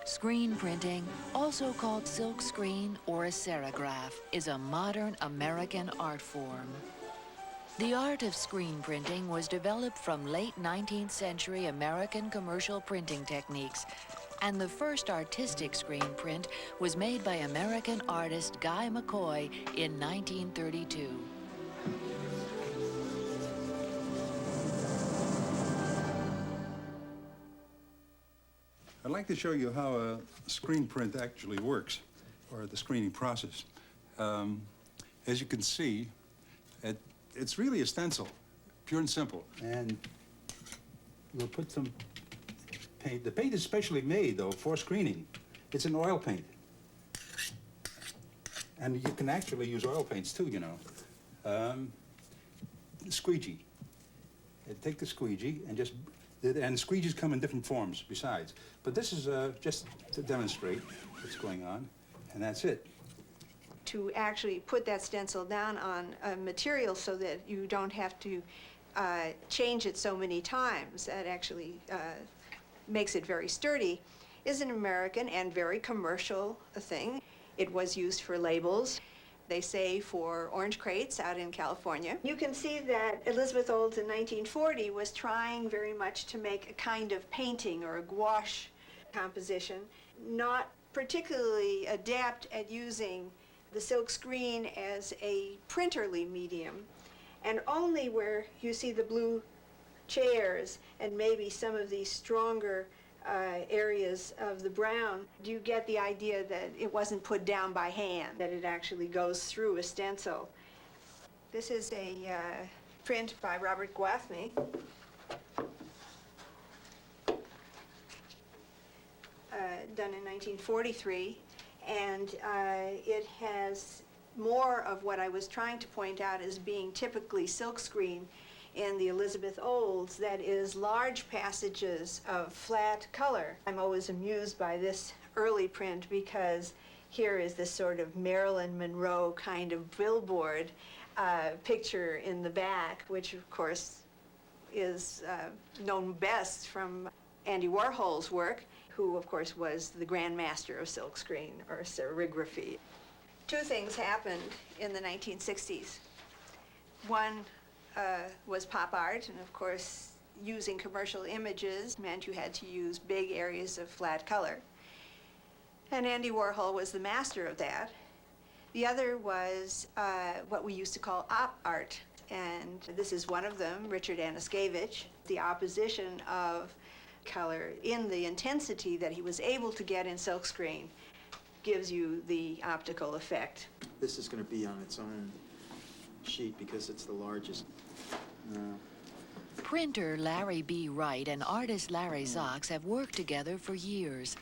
Screen printing, also called silk screen or a serigraph, is a modern American art form. The art of screen printing was developed from late 19th century American commercial printing techniques, and the first artistic screen print was made by American artist Guy McCoy in 1932. I'd like to show you how a screen print actually works, or the screening process. As you can see, it's really a stencil, pure and simple. And we'll put some paint. The paint is specially made, though, for screening. It's an oil paint. And you can actually use oil paints, too, you know. Squeegee. Take the squeegee and just... And squeegees come in different forms besides. But this is just to demonstrate what's going on, and that's it. To actually put that stencil down on a material so that you don't have to change it so many times, that actually makes it very sturdy, is an American and very commercial thing. It was used for labels. They say for orange crates out in California. You can see that Elizabeth Olds in 1940 was trying very much to make a kind of painting or a gouache composition, not particularly adept at using the silk screen as a printerly medium, and only where you see the blue chairs and maybe some of these stronger areas of the brown, do you get the idea that it wasn't put down by hand, that it actually goes through a stencil. This is a print by Robert Gwathmey. Done in 1943, and it has more of what I was trying to point out as being typically silkscreen in the Elizabeth Olds, that is large passages of flat color. I'm always amused by this early print because here is this sort of Marilyn Monroe kind of billboard picture in the back, which of course is known best from Andy Warhol's work, who of course was the grand master of silkscreen or serigraphy. Two things happened in the 1960s. One was pop art, and of course using commercial images meant you had to use big areas of flat color. And Andy Warhol was the master of that. The other was what we used to call op art, and this is one of them, Richard Anaskevich, the opposition of color in the intensity that he was able to get in silkscreen gives you the optical effect. This is going to be on its own sheet because it's the largest. Printer Larry B. Wright and artist Larry Zox have worked together for years.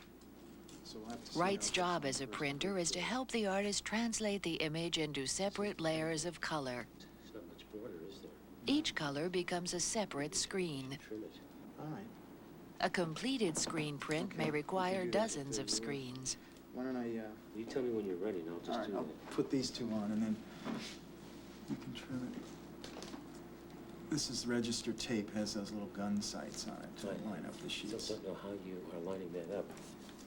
So we'll have to see Wright's how job this as a first printer goes. is to help the artist translate the image into separate layers of color. There's not much border, is there? Each color becomes a separate screen. Trim it. All right. A completed screen print Okay. may require You can do that dozens of for the- screens. Why don't I, You tell me when you're ready, and I'll all just right, do I'll that. put these two on and then you can trim it. This is registered tape, has those little gun sights on it to Right. line up the I sheets. don't know how you are lining that up.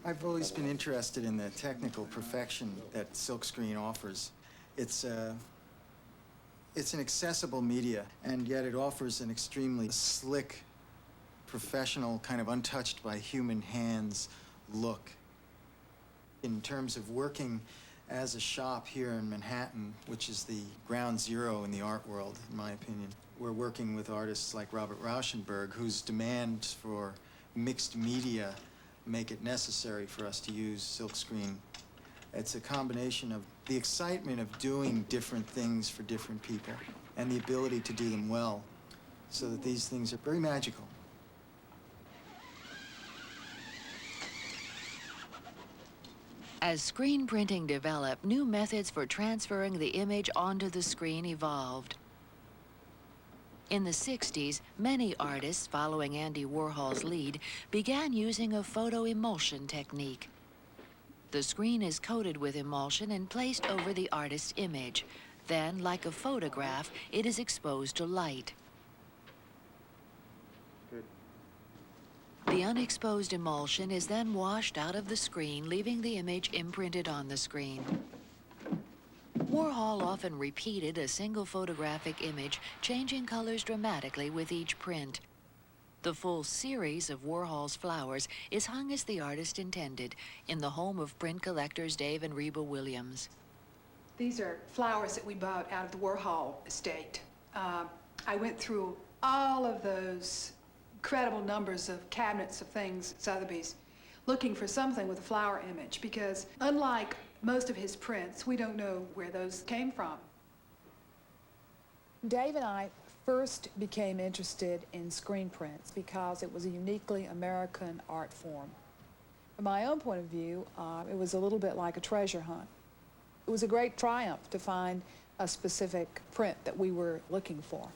I've always been interested in the technical perfection that silkscreen offers. It's an accessible media, and yet it offers an extremely slick, professional, kind of untouched by human hands look. In terms of working as a shop here in Manhattan, which is the ground zero in the art world, in my opinion, we're working with artists like Robert Rauschenberg, whose demands for mixed media make it necessary for us to use silkscreen. It's a combination of the excitement of doing different things for different people and the ability to do them well, so that these things are very magical. As screen printing developed, new methods for transferring the image onto the screen evolved. In the 60s, many artists, following Andy Warhol's lead, began using a photo emulsion technique. The screen is coated with emulsion and placed over the artist's image. Then, like a photograph, it is exposed to light. Good. The unexposed emulsion is then washed out of the screen, leaving the image imprinted on the screen. Warhol often repeated a single photographic image, changing colors dramatically with each print. The full series of Warhol's flowers is hung as the artist intended, in the home of print collectors Dave and Reba Williams. These are flowers that we bought out of the Warhol estate. I went through all of those incredible numbers of cabinets of things at Sotheby's, looking for something with a flower image, because unlike most of his prints, we don't know where those came from. Dave and I first became interested in screen prints because it was a uniquely American art form. From my own point of view, it was a little bit like a treasure hunt. It was a great triumph to find a specific print that we were looking for.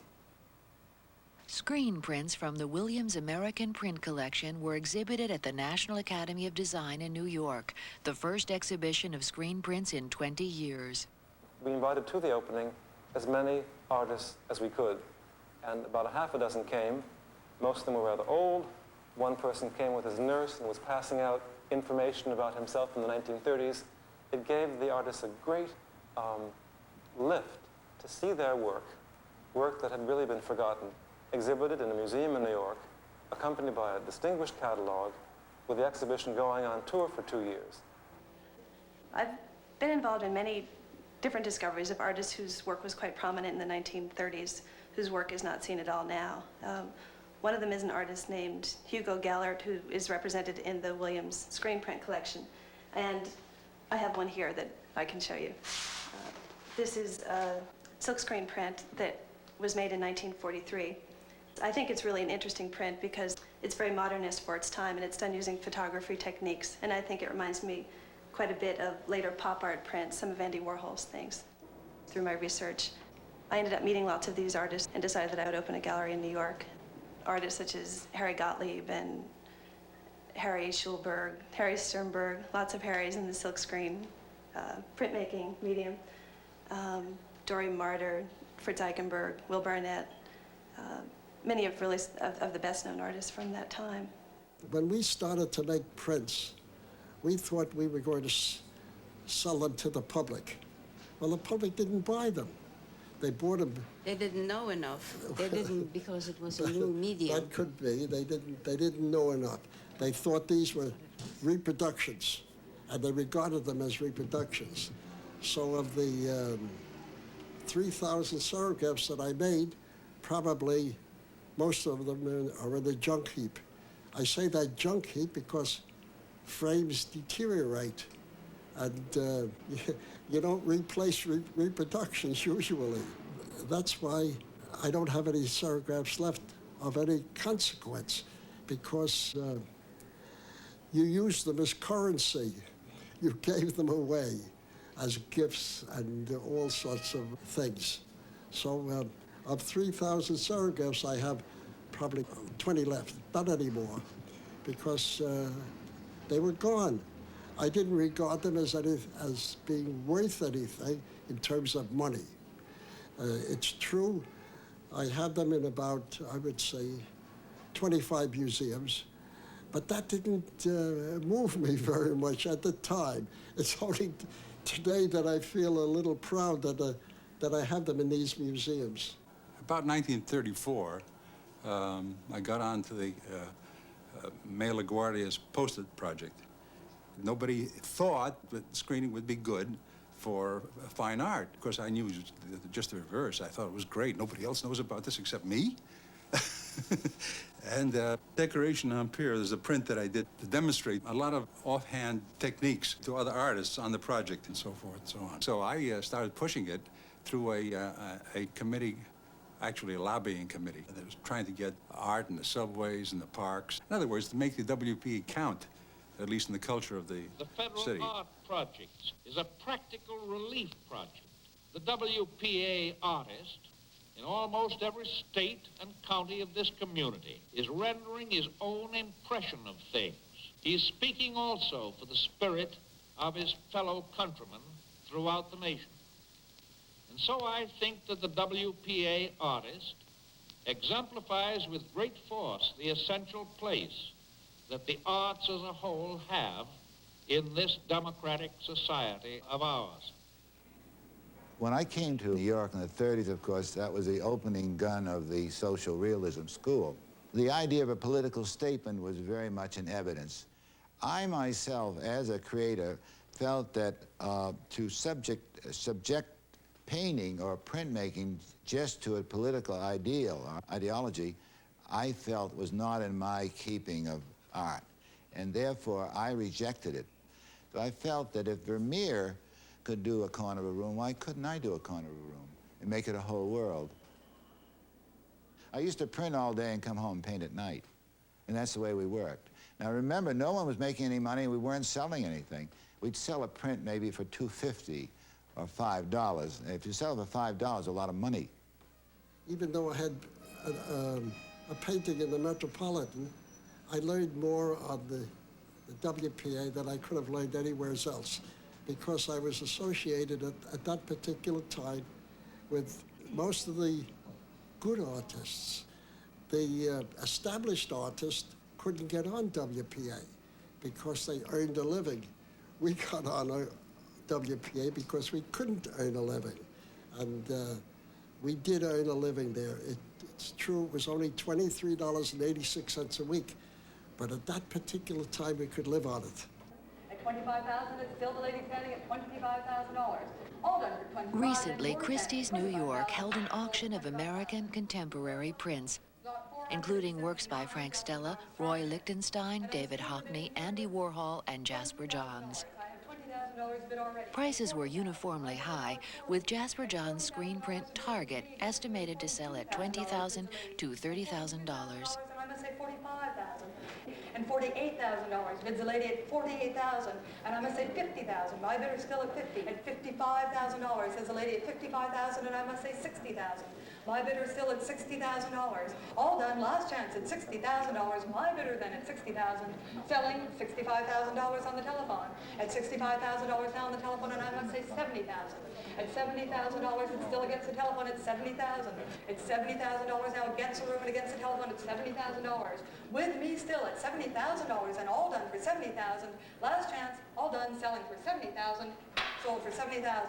Screen prints from the Williams American Print Collection were exhibited at the National Academy of Design in New York, the first exhibition of screen prints in 20 years. We invited to the opening as many artists as we could, and about a half a dozen came. Most of them were rather old. One person came with his nurse and was passing out information about himself in the 1930s. It gave the artists a great lift to see their work that had really been forgotten, exhibited in a museum in New York, accompanied by a distinguished catalog, with the exhibition going on tour for 2 years. I've been involved in many different discoveries of artists whose work was quite prominent in the 1930s, whose work is not seen at all now. One of them is an artist named Hugo Gellert, who is represented in the Williams screen print collection. And I have one here that I can show you. This is a silkscreen print that was made in 1943. I think it's really an interesting print because it's very modernist for its time, and it's done using photography techniques. And I think it reminds me quite a bit of later pop art prints, some of Andy Warhol's things. Through my research, I ended up meeting lots of these artists and decided that I would open a gallery in New York. Artists such as Harry Gottlieb and Harry Schulberg, Harry Sternberg, lots of Harrys in the silkscreen printmaking medium. Dorey Marder, Fritz Eichenberg, Will Barnett, many of the best-known artists from that time. When we started to make prints, we thought we were going to sell them to the public. Well, the public didn't buy them. They bought them. They didn't know enough. They didn't, because it was a new medium. That could be. They didn't know enough. They thought these were reproductions, and they regarded them as reproductions. So of the 3,000 photographs that I made, probably most of them are in the junk heap. I say that junk heap because frames deteriorate, and you don't replace reproductions usually. That's why I don't have any photographs left of any consequence, because you used them as currency. You gave them away as gifts and all sorts of things. So of 3,000 photographs, I have probably 20 left, not anymore, because they were gone. I didn't regard them as being worth anything in terms of money. It's true, I have them in about, I would say, 25 museums, but that didn't move me very much at the time. It's only today that I feel a little proud that I have them in these museums. About 1934, I got onto the May LaGuardia's post-it project. Nobody thought that screening would be good for fine art. Of course, I knew just the reverse. I thought it was great. Nobody else knows about this except me. And Decoration on Pier, there's a print that I did to demonstrate a lot of offhand techniques to other artists on the project and so forth and so on. So I started pushing it through a committee, actually a lobbying committee, that was trying to get art in the subways and the parks. In other words, to make the WPA count, at least in the culture of the city. The Federal Art Project is a practical relief project. The WPA artist in almost every state and county of this community is rendering his own impression of things. He is speaking also for the spirit of his fellow countrymen throughout the nation. And so I think that the WPA artist exemplifies with great force the essential place that the arts as a whole have in this democratic society of ours. When I came to New York in the 30s, of course, that was the opening gun of the social realism school. The idea of a political statement was very much in evidence. I myself, as a creator, felt that to subject painting or printmaking just to a political ideal or ideology, I felt was not in my keeping of art, and therefore I rejected it. So I felt that if Vermeer could do a corner of a room, why couldn't I do a corner of a room and make it a whole world? I used to print all day and come home and paint at night, and that's the way we worked. Now remember, no one was making any money, we weren't selling anything. We'd sell a print maybe for $2.50 or $5. And if you sell it for $5, a lot of money. Even though I had a painting in the Metropolitan, I learned more on the WPA than I could have learned anywhere else, because I was associated at that particular time with most of the good artists. The established artists couldn't get on WPA because they earned a living. We got on WPA because we couldn't earn a living. And we did earn a living there. It's true, it was only $23.86 a week, but at that particular time we could live on it. At $25,000, it's still the lady standing at $25,000. All done for $25,000. Recently, Christie's New York held an auction of American contemporary prints, including works by Frank Stella, Roy Lichtenstein, David Hockney, Andy Warhol, and Jasper Johns. Prices were uniformly high, with Jasper Johns' screen print Target estimated to sell at $20,000 to $30,000. And I must say $45,000 and $48,000. Bids a lady at $48,000, and I must say $50,000. My bidder's still at $50,000. At $55,000, says a lady at $55,000, and I must say $60,000. My bidder's still at $60,000. All done, last chance at $60,000. My bidder then at $60,000, selling $65,000 on the telephone. At $65,000 now on the telephone, and I must say $70,000. At $70,000, it's still against the telephone at $70,000. It's $70,000 now against the room and against the telephone at $70,000. With me still at $70,000 and all done for $70,000. Last chance, all done, selling for $70,000, sold for $70,000.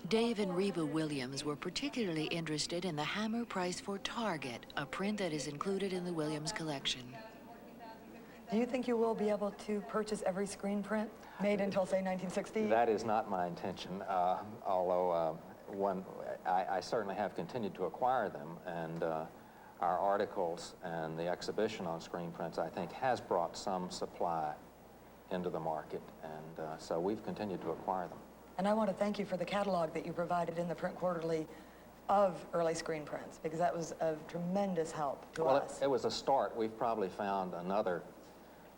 Dave and Reba Williams were particularly interested in the hammer price for Target, a print that is included in the Williams collection. Do you think you will be able to purchase every screen print made until, say, 1960? That is not my intention, although I certainly have continued to acquire them, and our articles and the exhibition on screen prints, I think, has brought some supply into the market, and so we've continued to acquire them. And I want to thank you for the catalog that you provided in the Print Quarterly of early screen prints, because that was of tremendous help to us. It was a start. We've probably found another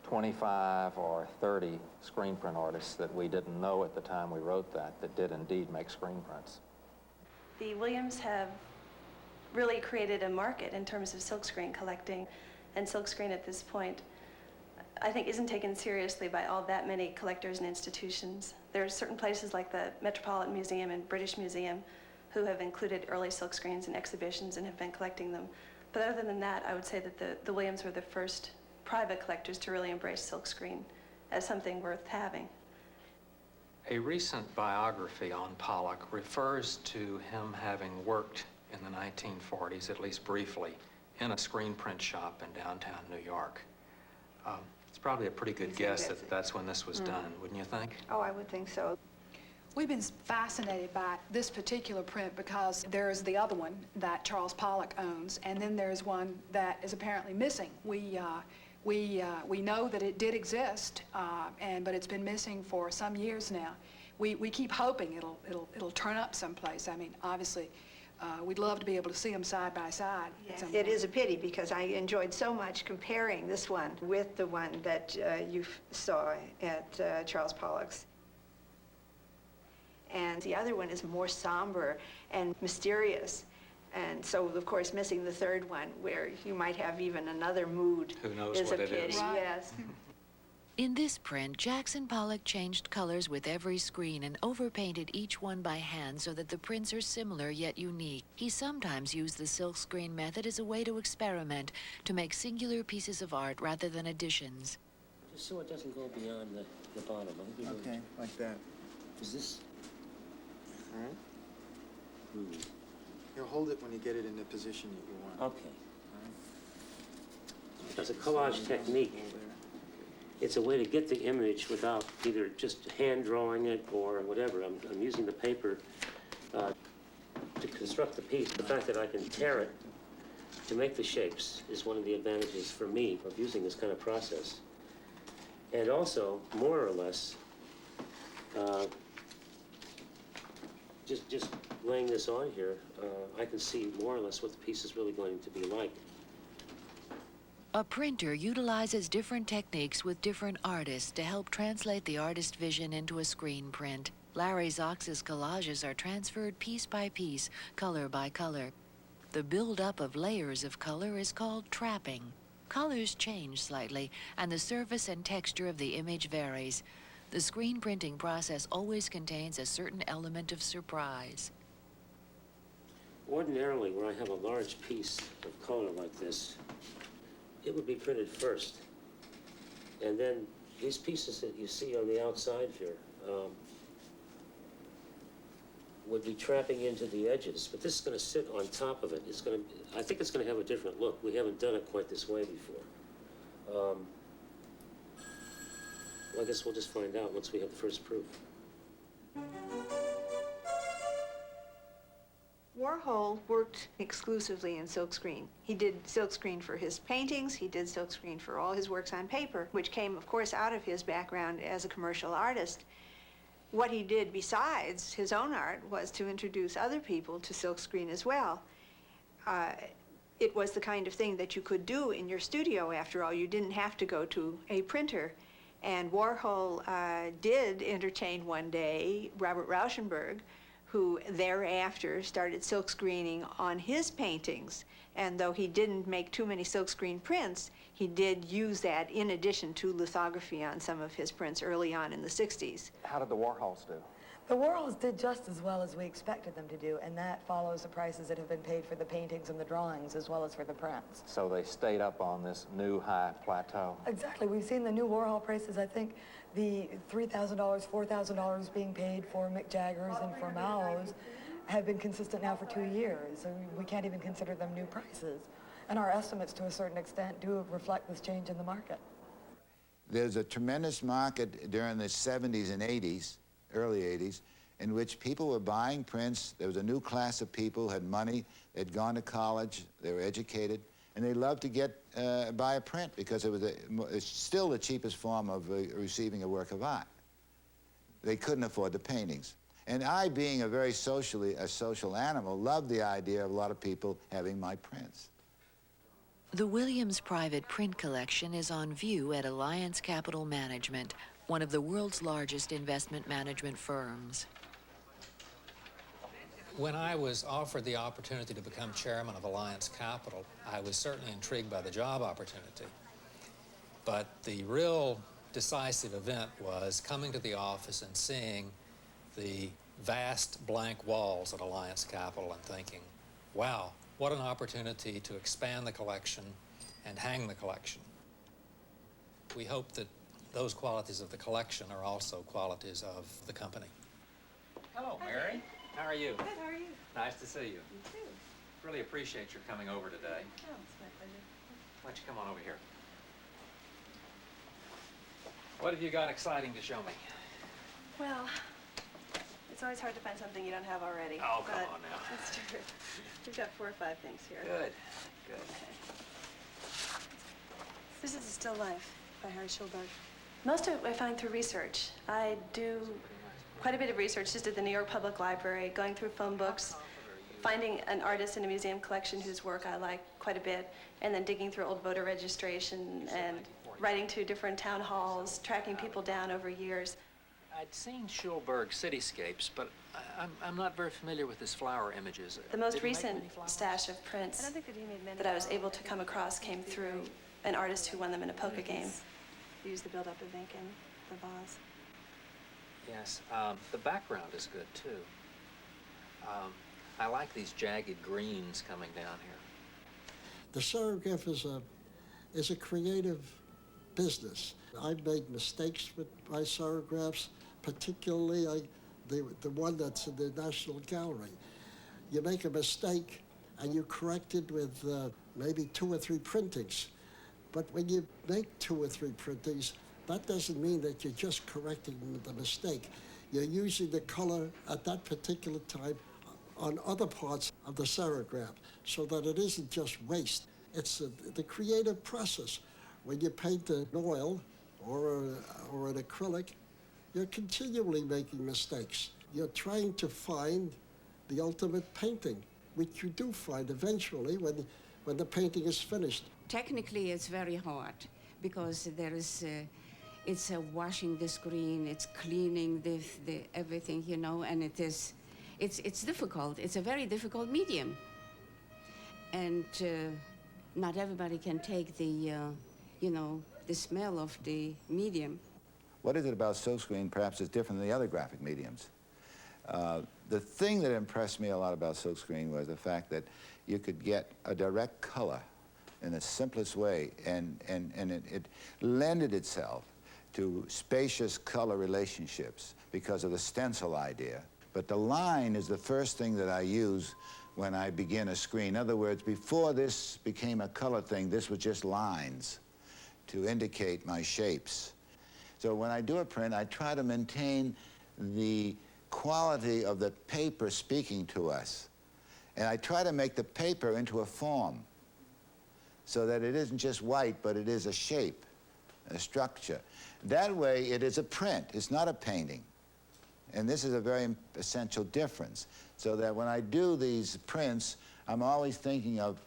25 or 30 screen print artists that we didn't know at the time we wrote that did indeed make screen prints. The Williams have really created a market in terms of silkscreen collecting, and silkscreen at this point, I think, isn't taken seriously by all that many collectors and institutions. There are certain places like the Metropolitan Museum and British Museum who have included early silkscreens in exhibitions and have been collecting them. But other than that, I would say that the Williams were the first private collectors to really embrace silkscreen as something worth having. A recent biography on Pollock refers to him having worked in the 1940s, at least briefly, in a screen print shop in downtown New York. It's probably a pretty good guess that that's when this was done, wouldn't you think? Oh, I would think so. We've been fascinated by this particular print because there's the other one that Charles Pollock owns, and then there's one that is apparently missing. We know that it did exist, but it's been missing for some years now. We keep hoping it'll turn up someplace. I mean, obviously, we'd love to be able to see them side by side. Yes, it is a pity because I enjoyed so much comparing this one with the one that you saw at Charles Pollock's. And the other one is more somber and mysterious. And so, of course, missing the third one, where you might have even another mood, Who knows is what a it pity. is. Right. Yes. In this print, Jackson Pollock changed colors with every screen and overpainted each one by hand so that the prints are similar yet unique. He sometimes used the silkscreen method as a way to experiment, to make singular pieces of art rather than additions. Just so it doesn't go beyond the bottom. Okay, like that. Is this? All right. You'll hold it when you get it in the position that you want. Okay. It's a collage technique. It's a way to get the image without either just hand drawing it or whatever. I'm using the paper to construct the piece. The fact that I can tear it to make the shapes is one of the advantages for me of using this kind of process. And also, more or less, just laying this on here, I can see more or less what the piece is really going to be like. A printer utilizes different techniques with different artists to help translate the artist's vision into a screen print. Larry Zox's collages are transferred piece by piece, color by color. The build-up of layers of color is called trapping. Colors change slightly, and the surface and texture of the image varies. The screen printing process always contains a certain element of surprise. Ordinarily, where I have a large piece of color like this, it would be printed first. And then these pieces that you see on the outside here would be trapping into the edges, but this is going to sit on top of it. I think it's going to have a different look. We haven't done it quite this way before. Well, I guess we'll just find out once we have the first proof. Warhol worked exclusively in silkscreen. He did silkscreen for his paintings, he did silkscreen for all his works on paper, which came, of course, out of his background as a commercial artist. What he did besides his own art was to introduce other people to silkscreen as well. It was the kind of thing that you could do in your studio, after all. You didn't have to go to a printer. And Warhol did entertain one day Robert Rauschenberg, who thereafter started silkscreening on his paintings. And though he didn't make too many silkscreen prints, he did use that in addition to lithography on some of his prints early on in the 60s. How did the Warhols do? The Warhols did just as well as we expected them to do, and that follows the prices that have been paid for the paintings and the drawings as well as for the prints. So they stayed up on this new high plateau? Exactly. We've seen the new Warhol prices. I think the $3,000, $4,000 being paid for Mick Jagger's and for Mao's have been consistent now for 2 years. So we can't even consider them new prices. And our estimates, to a certain extent, do reflect this change in the market. There's a tremendous market during the 70s and 80s, early 80s, in which people were buying prints. There was a new class of people who had money, they'd gone to college, they were educated, and they loved to buy a print because it's still the cheapest form of receiving a work of art. They couldn't afford the paintings. And I, being a social animal, loved the idea of a lot of people having my prints. The Williams Private Print Collection is on view at Alliance Capital Management, one of the world's largest investment management firms. When I was offered the opportunity to become chairman of Alliance Capital, I was certainly intrigued by the job opportunity. But the real decisive event was coming to the office and seeing the vast blank walls at Alliance Capital and thinking, wow, what an opportunity to expand the collection and hang the collection. We hope that those qualities of the collection are also qualities of the company. Hello, Mary. How are you? Good, how are you? Nice to see you. You too. Really appreciate your coming over today. Oh, it's my pleasure. Why don't you come on over here? What have you got exciting to show me? Well, it's always hard to find something you don't have already. Oh, come but on now. That's true. We've got 4 or 5 things here. Good, good. Okay. This is a still life by Harry Schulberg. Most of it I find through research. I do quite a bit of research just at the New York Public Library, going through phone books, finding an artist in a museum collection whose work I like quite a bit, and then digging through old voter registration and writing to different town halls, tracking people down over years. I'd seen Schulberg cityscapes, but I'm not very familiar with his flower images. The most recent stash of prints that I was able to come across came through an artist who won them in a poker game. use the buildup of ink in the vase. Yes, the background is good too. I like these jagged greens coming down here. The serograph is a creative business. I've made mistakes with my serographs, particularly the one that's in the National Gallery. You make a mistake and you correct it with maybe 2 or 3 printings. But when you make 2 or 3 printings, that doesn't mean that you're just correcting the mistake. You're using the color at that particular time on other parts of the serograph so that it isn't just waste. It's the creative process. When you paint an oil or an acrylic, you're continually making mistakes. You're trying to find the ultimate painting, which you do find eventually when the painting is finished. Technically, it's very hard because there is, it's washing the screen, it's cleaning the everything, you know, and it's difficult. It's a very difficult medium, and not everybody can take the, you know, the smell of the medium. What is it about silkscreen perhaps is different than the other graphic mediums? The thing that impressed me a lot about silkscreen was the fact that you could get a direct color in the simplest way, and it lended itself to spacious color relationships because of the stencil idea. But the line is the first thing that I use when I begin a screen. In other words, before this became a color thing, this was just lines to indicate my shapes. So when I do a print, I try to maintain the quality of the paper speaking to us. And I try to make the paper into a form so that it isn't just white, but it is a shape, a structure. That way, it is a print. It's not a painting. And this is a very essential difference, so that when I do these prints, I'm always thinking of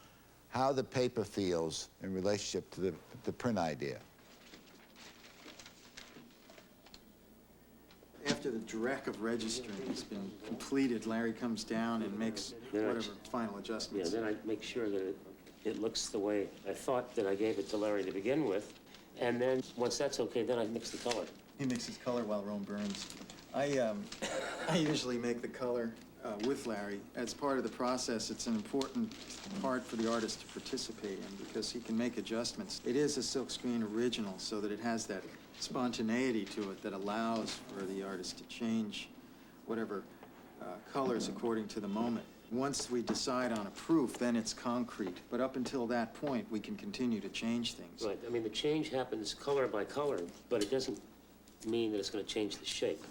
how the paper feels in relationship to the print idea. After the direct of registering has been completed, Larry comes down and makes whatever final adjustments. Yeah, then I make sure that it looks the way I thought that I gave it to Larry to begin with. And then, once that's okay, then I mix the color. He mixes color while Rome burns. I usually make the color with Larry. As part of the process, it's an important part for the artist to participate in because he can make adjustments. It is a silkscreen original, so that it has that spontaneity to it that allows for the artist to change whatever colors according to the moment. Once we decide on a proof, then it's concrete. But up until that point, we can continue to change things. Right. I mean, the change happens color by color, but it doesn't mean that it's going to change the shape.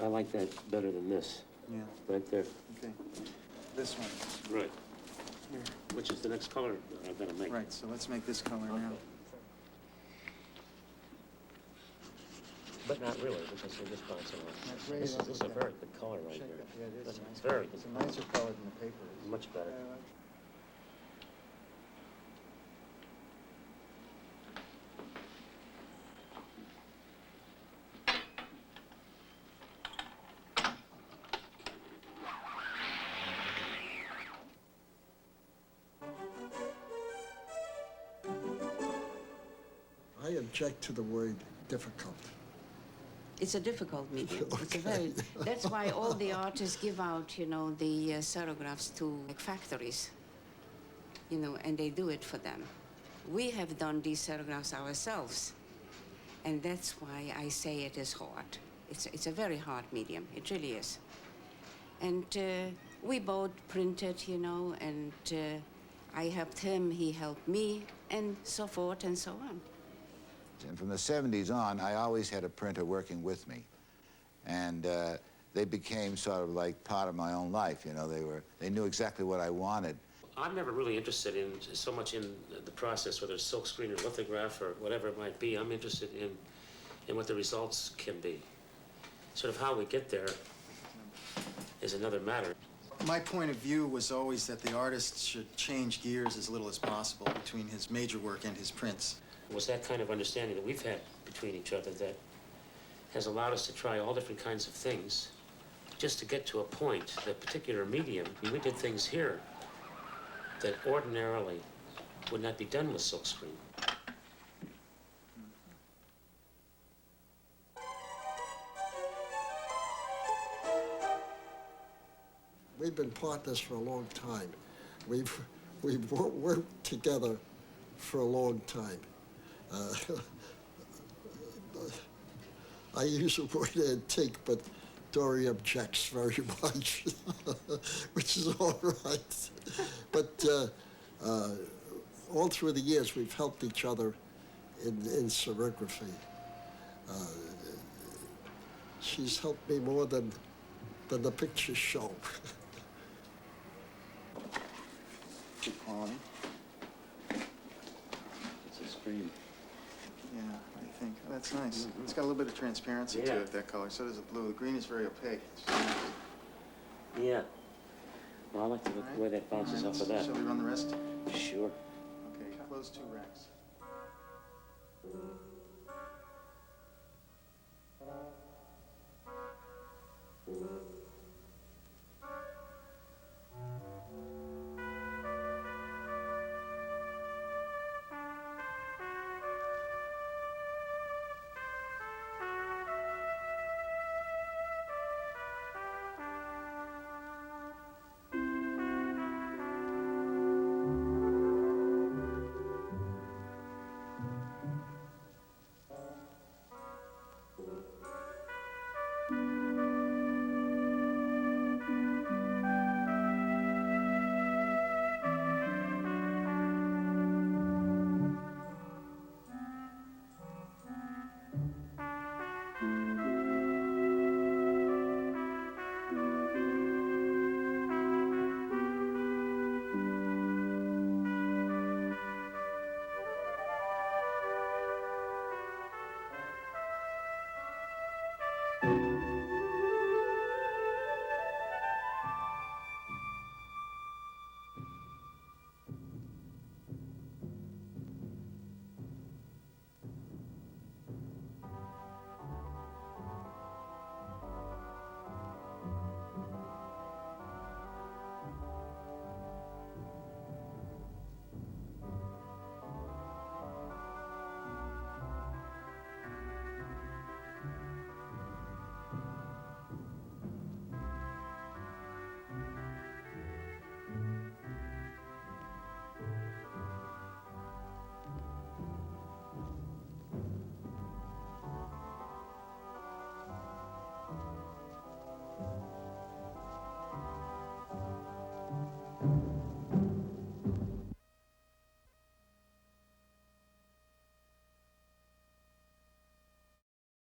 I like that better than this. Yeah. Right there. Okay. This one. Right. Here. Which is the next color I've got to make. Right, so let's make this color now. But not really, because they're just bouncing off. This is a very good color right there. Yeah, it is. It's very good. It's a nicer color than the paper is. Much better. I object to the word difficult. It's a difficult medium. It's a very, that's why all the artists give out, you know, the serographs to factories, you know, and they do it for them. We have done these serographs ourselves, and that's why I say it is hard. It's a very hard medium. It really is. And we both printed, you know, and I helped him, he helped me, and so forth and so on. And from the 70s on, I always had a printer working with me. And they became sort of like part of my own life, you know. They knew exactly what I wanted. I'm never really interested in so much in the process, whether it's silkscreen or lithograph or whatever it might be. I'm interested in what the results can be. Sort of how we get there is another matter. My point of view was always that the artist should change gears as little as possible between his major work and his prints. It was that kind of understanding that we've had between each other that has allowed us to try all different kinds of things just to get to a point, that particular medium. We did things here that ordinarily would not be done with silkscreen. We've been partners for a long time. We've worked together for a long time. I use the word antique, but Dory objects very much, which is all right. But all through the years, we've helped each other in serigraphy. She's helped me more than the pictures show. Good quality. It's a screen. Yeah, I think. Oh, that's nice. It's got a little bit of transparency to it, that color. So does the blue. The green is very opaque. It's nice. Yeah. Well, I like to look the way that bounces off of that. Shall we run the rest? Sure. Okay, close 2 racks.